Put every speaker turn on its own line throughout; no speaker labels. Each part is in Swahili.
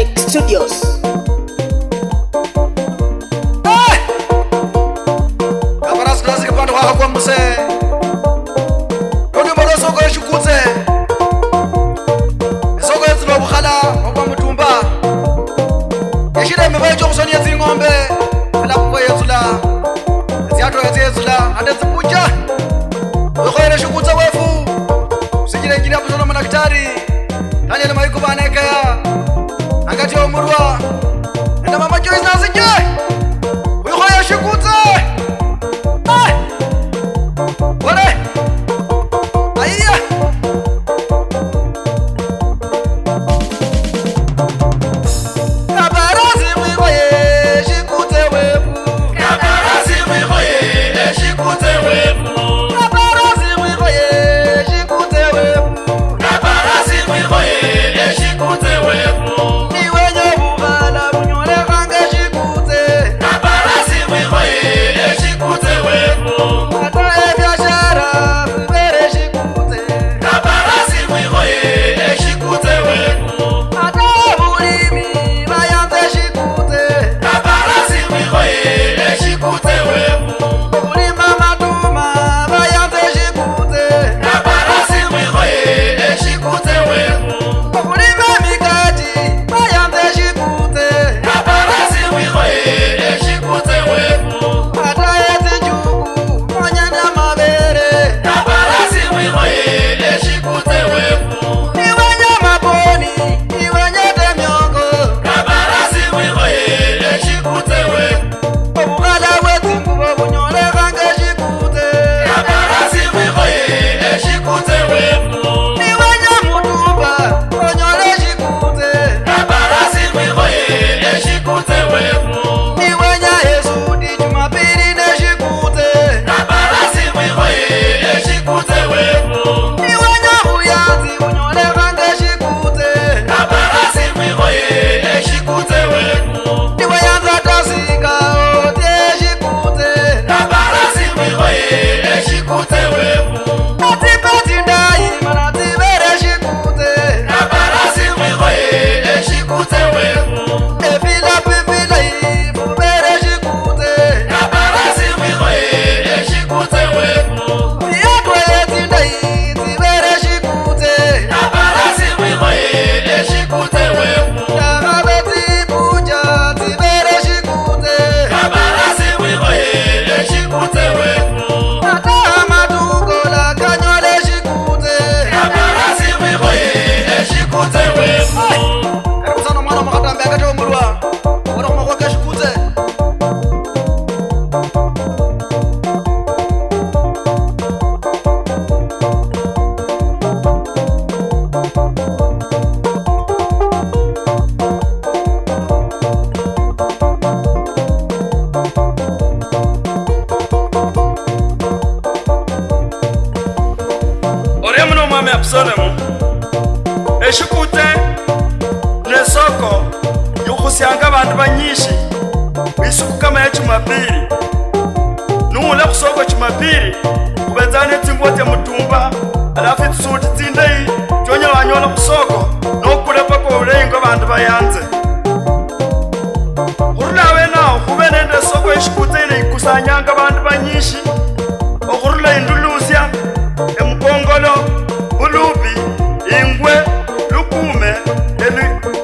Dynamic Studios.
Kabras nazi kipande kwa kwa mse. Rodi mbalo soko eshikutse. Soko ezilo bukhala kwa mutumba. Yeshire mbaye jo kusoni yezi ngombe. Ala kwa yezula. Ziato yezula ande zipuja. Khwikhoye eshikutse wefu. Sijire ngina busona madaktari. Tanya na maiko baneka ya. Angati omurwa. Enda mama Joyce nazije. Khwikhoye eshikutse. Eshikutse nesoko yokusyanga abantu banyishi bisuku kama ya Jumapili. Nula kusoko Jumapili kubenzane tsingote mutumba alafu tsuti tsindei jonye wanyola kusoko nokule pako ulengo abantu bayanze. Urulawe nawo kube nende soko eshikutse ile ikusanyanga abantu banyishi okurula indulusya emukongolo bulubi ingwe lukume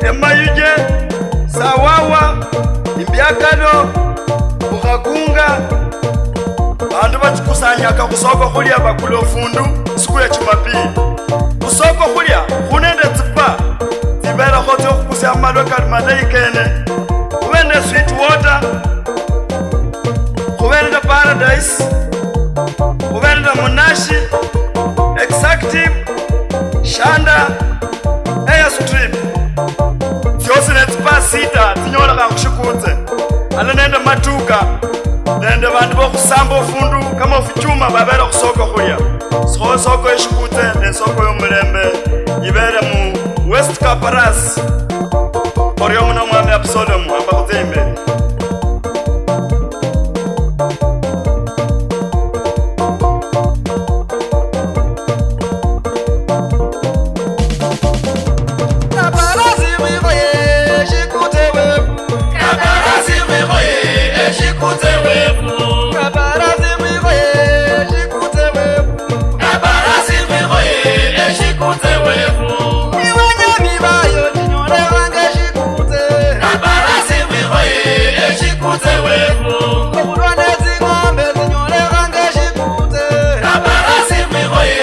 emayuje sawawa imbyakalo ukhakunga bantu bachikusanyaka kusoko khulya bakula fundu siku ya Jumapili. Kusoko khulya khunende tsipa tsibera khotse khukusya amalwa kali malayi kene khubende sweet water khubende paradise khubende munashi exactive shanda airstrip tyosi netsipa sita tinyolakha khushikutse ala nende matuka nende bandu bokhusamba ofundu kama ofuchuma babele khusoko khulya sikho soko eshikutse nesoko yomulembe ibele mu West Kabras oryo muno mwami Absalom amba khutse imbere. Kabras khwikhoye
eshikutse wefu.
Kabras khwikhoye eshikutse wefu.
Kabras khwikhoye eshikutse wefu.
Iwanyami bayo tinyoreranga eshikutse.
Kabras khwikhoye eshikutse wefu.
Obulwane zing'ombe zinyoreranga eshikutse.
Kabras khwikhoye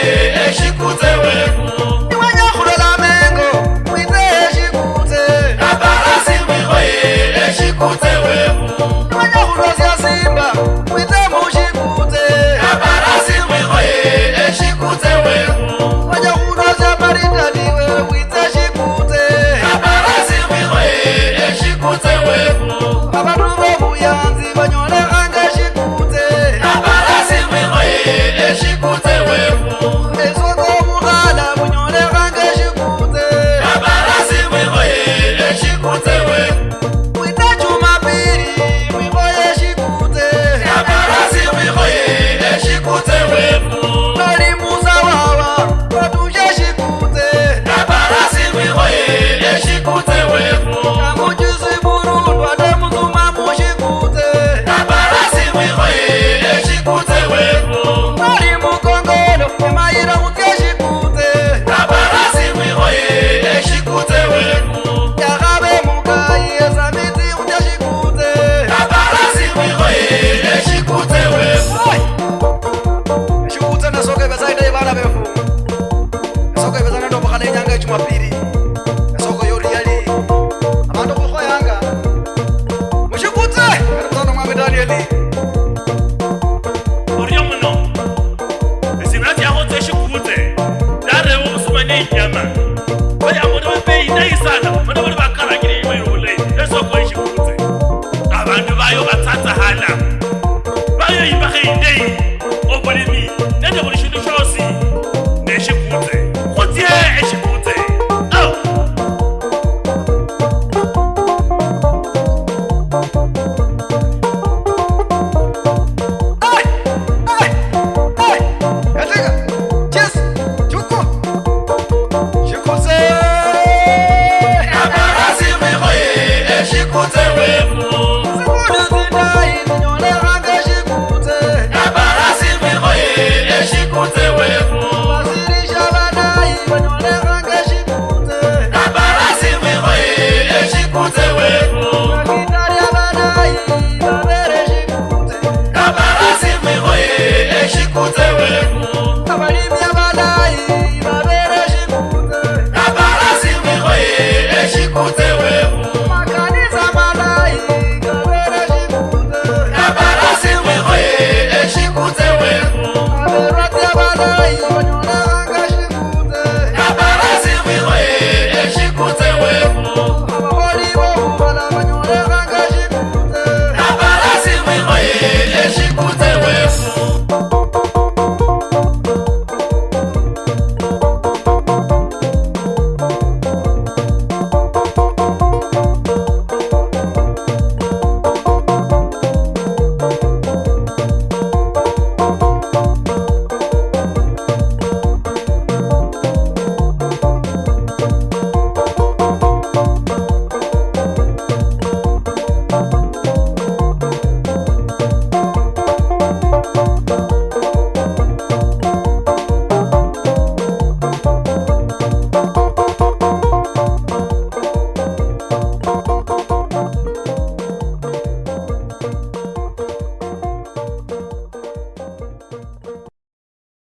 eshikutse wefu.
Iwanyakhulola mengo mwite eshikutse.
Kabras khwikhoye eshikutse wefu.
Iwanyakhulosia simba mwite mushikutse.
Kabras khwikhoye eshikutse wefu.
Iwanyakhulosia maritaniwe mwite eshikutse.
Kabras khwikhoye eshikutse wefu.
Abantu bobuyanzi banyoreranga eshikutse.
Kabras khwikhoye eshikutse wefu.
Esongo obukhala bunyoreranga eshikutse.
Kabras khwikhoye eshikutse wefu.
Mwite Jumapili mwikhoye eshikutse.
Kabras khwikhoye eshikutse wefu.
Nali Musa wawa batushe eshikutse.
Kabras khwikhoye eshikutse wefu.
Namujisi Burundu ate muzuma mushikutse.
Kabras khwikhoye eshikutse wefu.
Nali Mukongolo emayira mutye eshikutse.
Kabras khwikhoye eshikutse wefu.
Yakhabe mukayi esamiti mutye eshikutse.
Kabras khwikhoye eshikutse wefu.
Eshikutse nesoke besaita ibana befu. Esoke besana ndobakhala inyanga yeJumapili. Esoko yoliyali. Abantu khwikhoyanga. Mushikutse erisano mwami Danieli.
Uriyo muno esingathi yakhotse eshikutse larewo usumane inyama oyamuri bebeyi nayisana mana bali